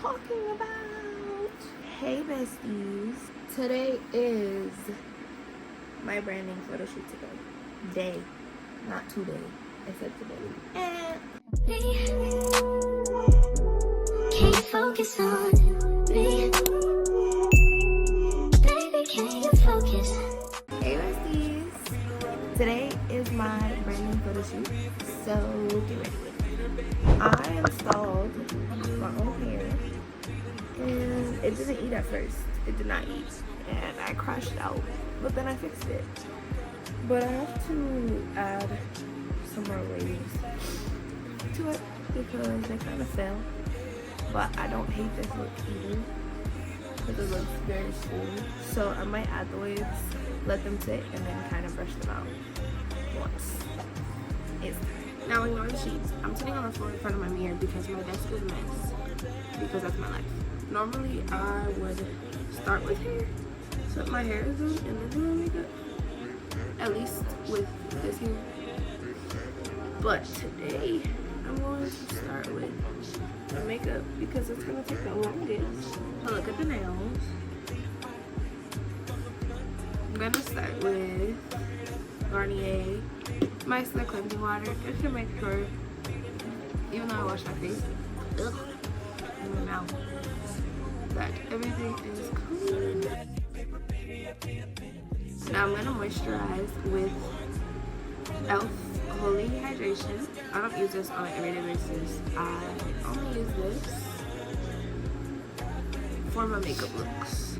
talking about. Hey besties, today is my branding photo shoot day, not today. I said today. And can't focus on me. Baby, can you focus? hey besties, today is my branding photo shoot, so get ready with me. I installed my own hair and it didn't eat at first. It did not eat and I crashed out, but then I fixed it. But I have to add some more waves to it because they kind of fell. But I don't hate this look either because it looks very smooth. So I might add the waves, let them sit, and then kind of brush them out once it's time. Now ignore the sheets. I'm sitting on the floor in front of my mirror because my desk is a mess. Because that's my life. Normally I would start with hair. So my hair is done and then do my makeup. At least with this hair. But today I'm going to start with the makeup because it's going to take the longest. So look at the nails. I'm going to start with Garnier Micellar cleansing water just to make sure, even though I wash my face, and my mouth, that everything is clean. Now I'm gonna moisturize with e.l.f. Holy Hydration. I don't use this on an everyday basis. I only use this for my makeup looks.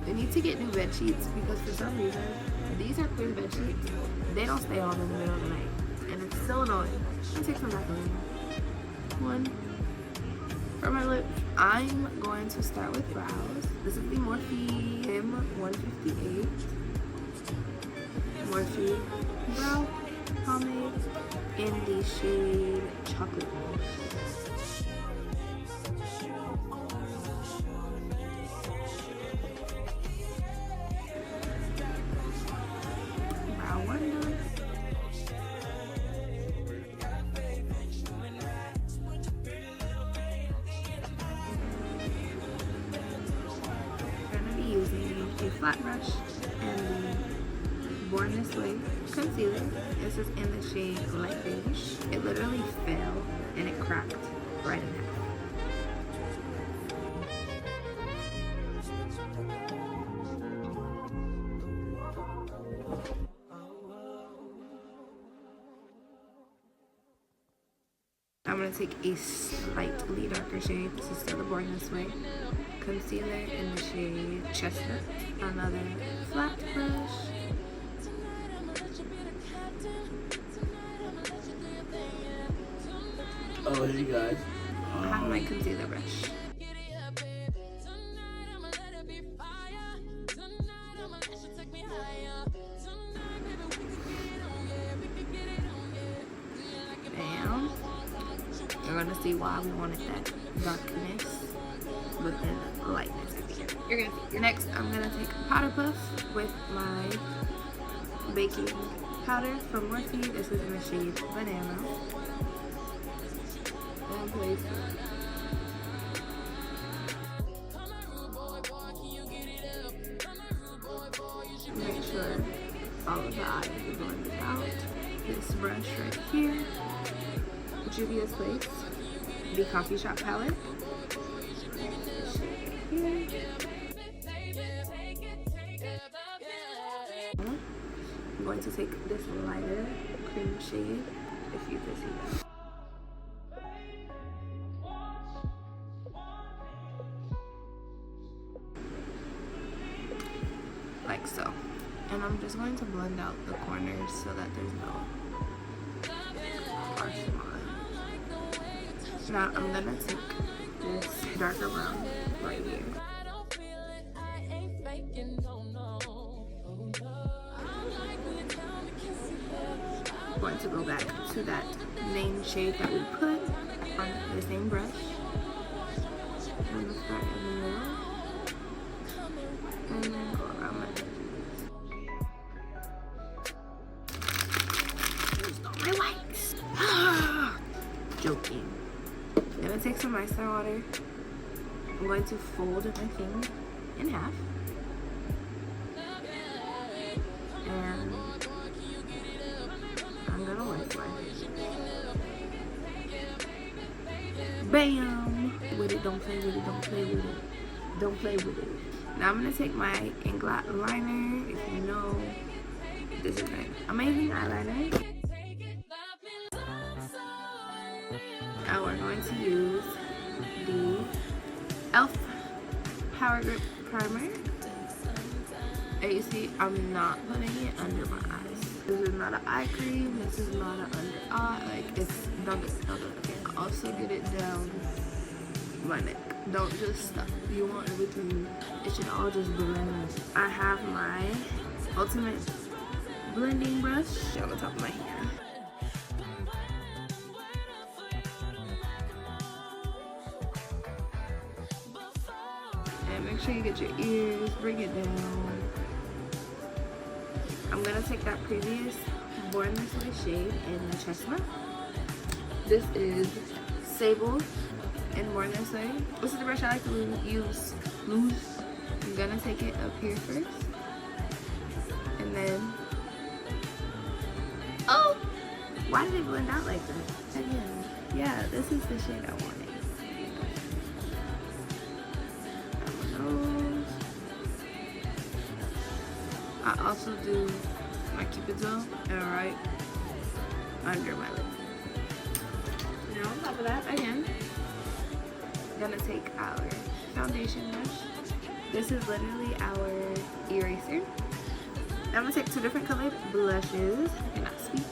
I need to get new bed sheets because for some reason these are clear bed sheets. They don't stay on in the middle of the night, and it's so annoying. I'll take some back on. One for my lips. I'm going to start with brows. This is the Morphe M158 Morphe brow pomade in the shade Chocolate. A flat brush and the Born This Way concealer. This is in the shade Light Beige. It literally fell and it cracked right in half. I'm going to take a slightly darker shade. This is still the Born This Way concealer in the shade Chestnut. Another flat brush. Oh, hey guys. I have my concealer brush. Bam. You're gonna see why we wanted that darkness with the lightness at the end. You're gonna see. Next, I'm gonna take a powder puff with my baking powder from Morphe. This is in the shade Banana. And place it. Make sure all of the eyes are blended out. This brush right here, Juvia's Place, the Coffee Shop palette. I'm going to take this lighter cream shade, if you can see that. Like so. And I'm just going to blend out the corners so that there's no harsh line. Now I'm gonna take this darker brown right here. I'm going to go back to that main shade that we put on the same brush. I'm gonna start in the middle and then go around my edges. There's all my whites. joking. I'm gonna take some micellar water. I'm going to fold my thing in half. And I'm gonna wipe my face. Bam! With it, don't play with it, don't play with it. Don't play with it. Now I'm gonna take my ink liner. If you know, this is my amazing eyeliner. Now we're going to use the e.l.f. Power Grip Primer. And you see, I'm not putting it under my eyes. This is not an eye cream. This is not an under eye. Like, it's don't do it. Okay. Also get it down my neck. Don't just stop. You want everything. It should all just blend. I have my ultimate blending brush on the top of my hand. And make sure you get your ears. Bring it down. I'm gonna take that previous Born This Way shade in the chestnut. This is Sable in Born This Way. This is the brush I like to use loose. I'm gonna take it up here first. And then, oh! Why did it blend out like that? Again, yeah, this is the shade I wanted. I also do my Cupid's bow and right under my lip. Now on top of that, again, I'm gonna take our foundation brush. This is literally our eraser. I'm gonna take two different colored blushes. I cannot speak.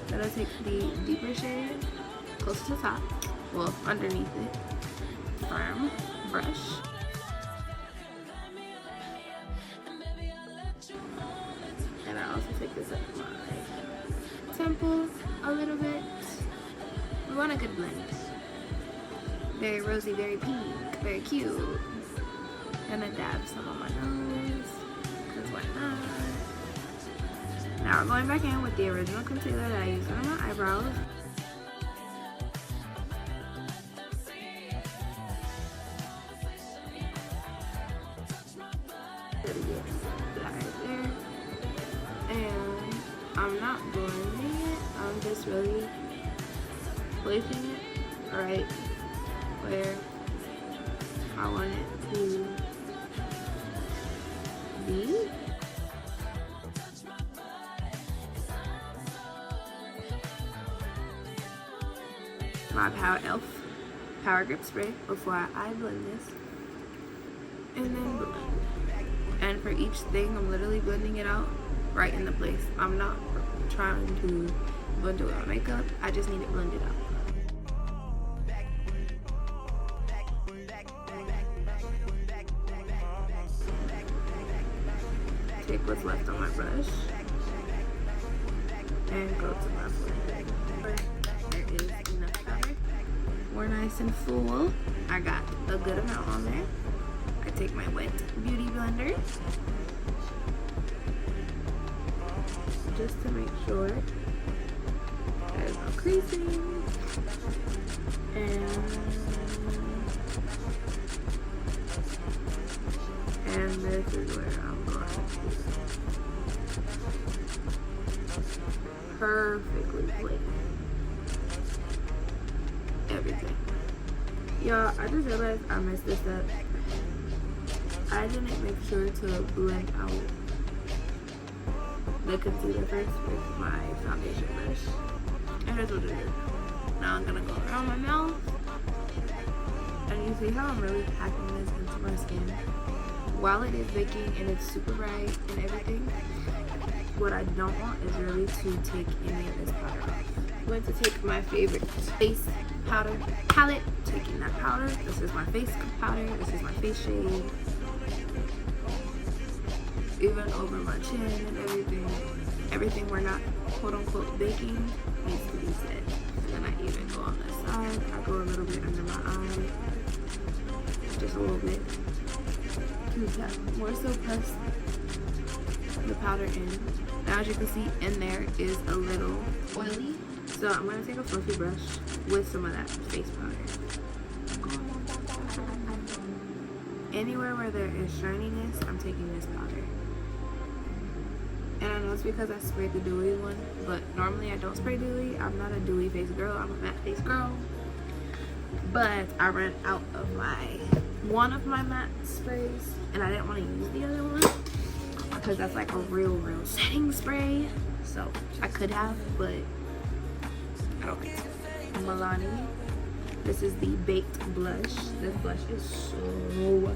I'm gonna take the deeper shade close to the top, well, underneath it. Firm brush. And I also take this up my temple a little bit. We want a good blend. Very rosy, very pink, very cute. Gonna dab some on my nose, cause why not? Now we're going back in with the original concealer that I used on my eyebrows. And I'm not blending it, I'm just really placing it right where I want it to be. My e.l.f. Power Grip Spray before I blend this. And then blend. And for each thing, I'm literally blending it out right in the place. I'm not trying to blend it with my makeup. I just need it blended out. Take what's left on my brush and go to my blend. There is enough powder. We're nice and full. I got a good amount on there. I take my wet beauty blender just to make sure there's no creasing, and this is where I'm going to perfectly place everything. Y'all, I just realized I messed this up. I didn't make sure to blend out the concealer first with my foundation brush. And here's what it is. Now I'm gonna go around my mouth. And you see how I'm really packing this into my skin. While it is baking and it's super bright and everything, what I don't want is really to take any of this powder off. I'm going to take my favorite face powder palette, taking that powder. This is my face powder, this is my face shade. Even over my chin and everything we're not quote unquote baking needs to be set. And then I even go on this side. I go a little bit under my eye, just a little bit. More so press the powder in. Now as you can see in there is a little oily. So I'm gonna take a fluffy brush with some of that face powder. Anywhere where there is shininess, I'm taking this powder. And I know it's because I sprayed the dewy one, but normally I don't spray dewy. I'm not a dewy face girl, I'm a matte face girl. But I ran out of one of my matte sprays, and I didn't want to use the other one because that's like a real setting spray. So I could have, but I don't think so. Milani. This is the Baked Blush. This blush is so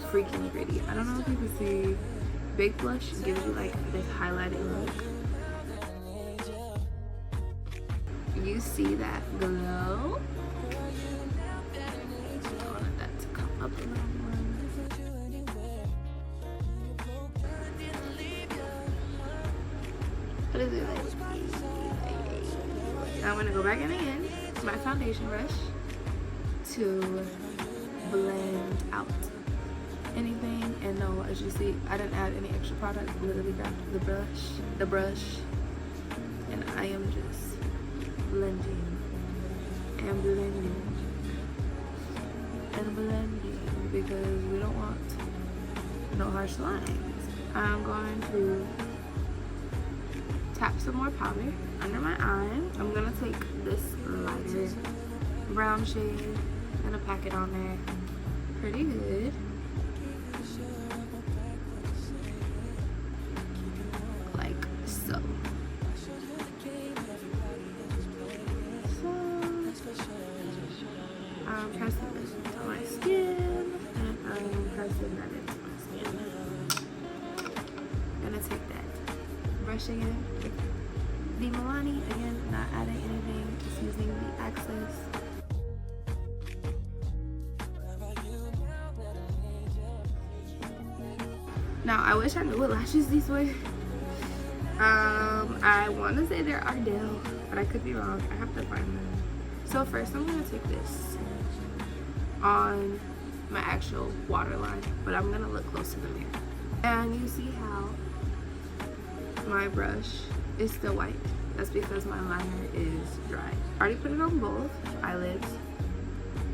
freaking pretty. I don't know if you can see. Baked Blush gives you like this highlighted look. You see that glow? I wanted that to come up a little more. What is it like? Now I'm gonna go back in again. My foundation brush to blend out anything. And no, as you see, I didn't add any extra product. Literally grabbed the brush, and I am just blending and blending and blending because we don't want no harsh lines. I'm going to tap some more powder under my eye. I'm gonna take this lighter brown shade and pack it on there pretty good. Like so. I'm pressing this into my skin, and I'm pressing that into my skin. I'm gonna take that brush again. The Milani, again, not adding anything, just using the access. Now, I wish I knew what lashes these were. I want to say they're Ardell, but I could be wrong. I have to find them. So first, I'm going to take this on my actual waterline, but I'm going to look close to the mirror. And you see how my brush is still white. That's because my liner is dry. I already put it on both eyelids.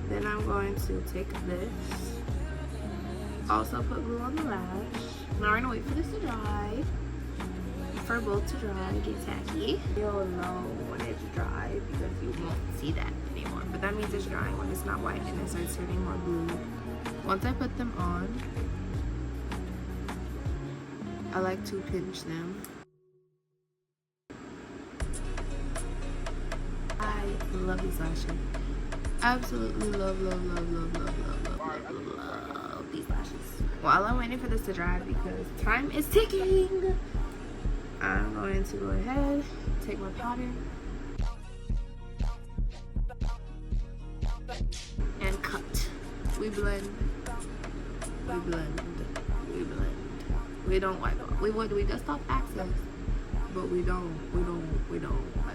Then I'm going to take this, also put glue on the lash. Now we're gonna wait for this to dry. For both to dry, get tacky. You'll know when it's dry because you won't see that anymore. But that means it's drying when it's not white and it starts turning more blue. Once I put them on, I like to pinch them. I love these lashes. Absolutely love these lashes. While I'm waiting for this to dry because time is ticking, I'm going to go ahead, take my powder, and cut. We blend. We don't wipe off. We dust off access, but we don't wipe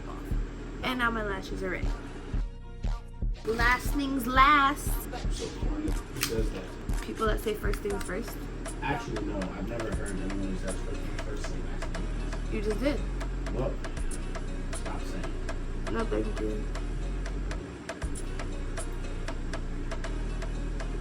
off. And now my lashes are ready. Last things last. So corny. Who says that? People that say first things first. Actually, no. I've never heard anyone who says first thing last thing. You just did. Well, stop saying. No, thank you.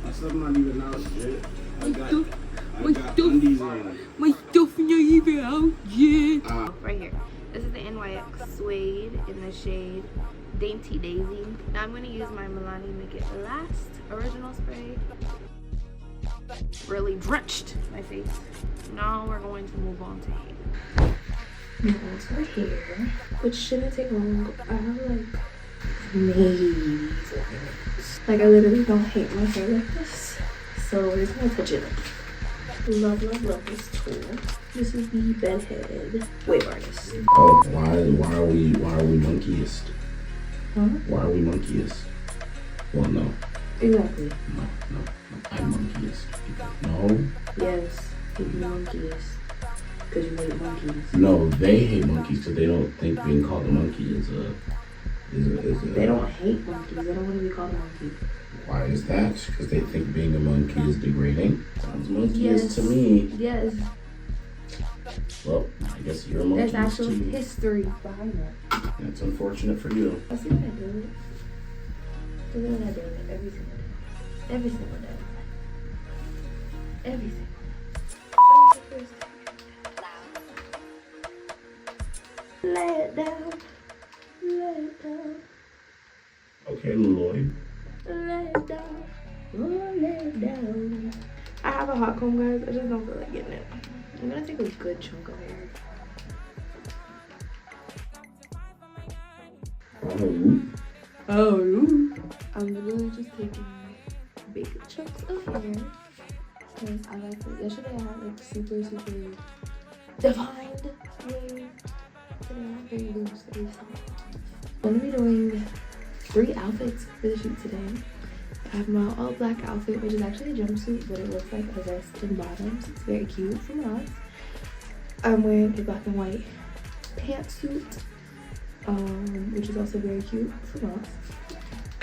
My stuff not even out yet. I got undies on. My stuff not even out yet. Right here. This is the NYX Suede in the shade Dainty Daisy. Now I'm going to use my Milani Make It Last original spray. Really drenched my face. Now we're going to move on to hair. Now for hair, which shouldn't take long. I have like maybe 4 minutes. Like I literally don't hate my hair like this. So we're just going to touch it up. Love this tool. This is the Bedhead Wave Artist. Oh, why are we monkeyist? Huh? Why are we monkeyist? Well, no. Exactly. No. I'm monkeyist. No. Yes, you're monkeyist. Because you hate monkeys. No, they hate monkeys because they don't think being called a monkey is a. They don't hate monkeys. They don't want to be called a monkey. Why is that? Because they think being a monkey is degrading? Sounds monkeyist to me. Yes. Well, I guess you're a monkeyist There's actual too. history behind that. That's unfortunate for you. I see what I did. Look at that day, every single day. Every single day. Every single day. Lay it down. Lay it down. Okay, Lloyd. Lay it down. Oh, lay it down. I have a hot comb, guys. I just don't feel like getting it. I'm gonna take a good chunk of hair. Oh, I'm literally just taking big chunks of hair because I like it. Yesterday I had like super defined hair. Today I have very loose, very soft. I'm gonna be doing 3 outfits for the shoot today. I have my all black outfit, which is actually a jumpsuit, but it looks like a vest and bottoms. It's very cute from Ross. I'm wearing a black and white pantsuit, which is also very cute from Ross.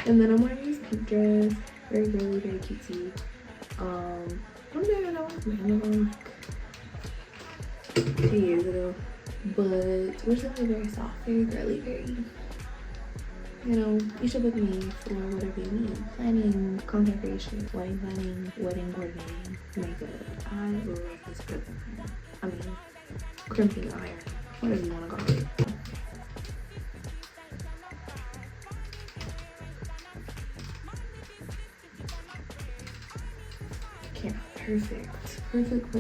And then I'm wearing this pink dress, very girly, very cutesy. One day I know from Amazon 2 years ago, but we're definitely very soft, very girly, very, you know, you should book me for whatever you need. Planning, content creation, wedding planning, wedding coordinating, makeup. I love this crimping iron. I mean, crimping iron, whatever you want to call it. Yeah, perfect. Perfect.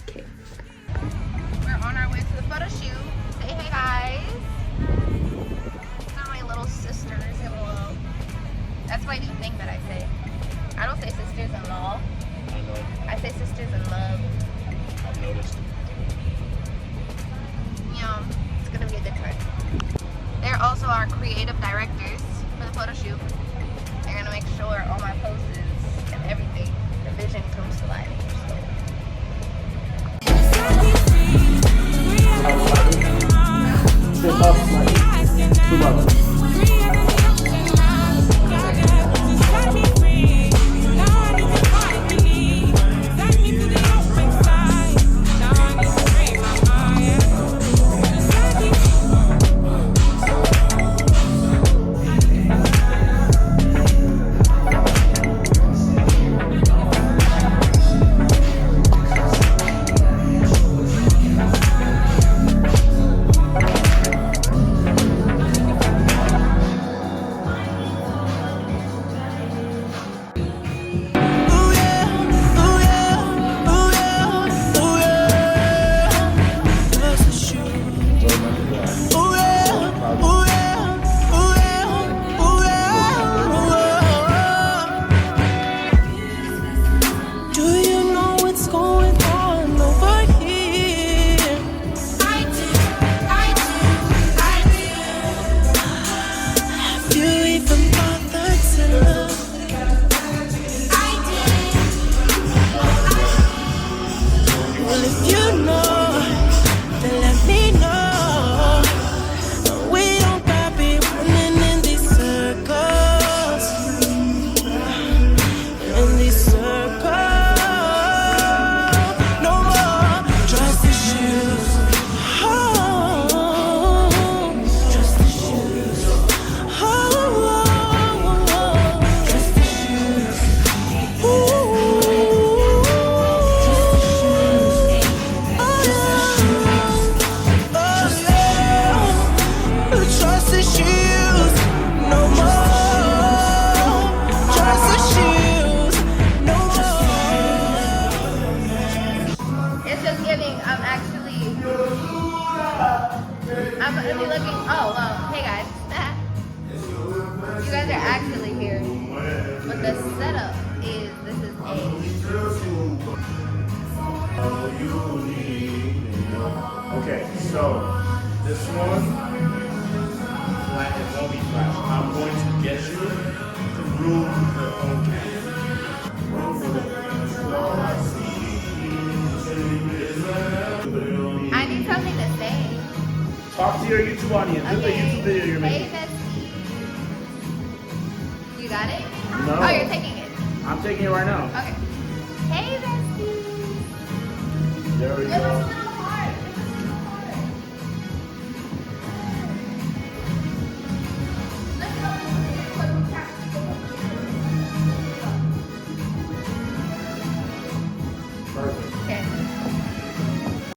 Okay. We're on our way to the photo shoot. Say hey guys. These are my little sisters. Hello. That's my new thing that I say. I don't say sisters in law. I know. I say sisters in love. I've noticed. Yeah, it's gonna be a good time. They're also our creative directors for the photo shoot. They're gonna make sure all my poses and everything, the vision comes to life. I'm gonna be looking. Oh, well, hey guys. You guys are actually here. But the setup is this is Okay, so this one, flat, it won't be flat. I'm going to get you to room the okay. I need something to say. Talk to your YouTube audience. This is a YouTube video you're making. Hey, bestie. You got it? No. Oh, you're taking it. I'm taking it right now. Okay. Hey, bestie. There we go.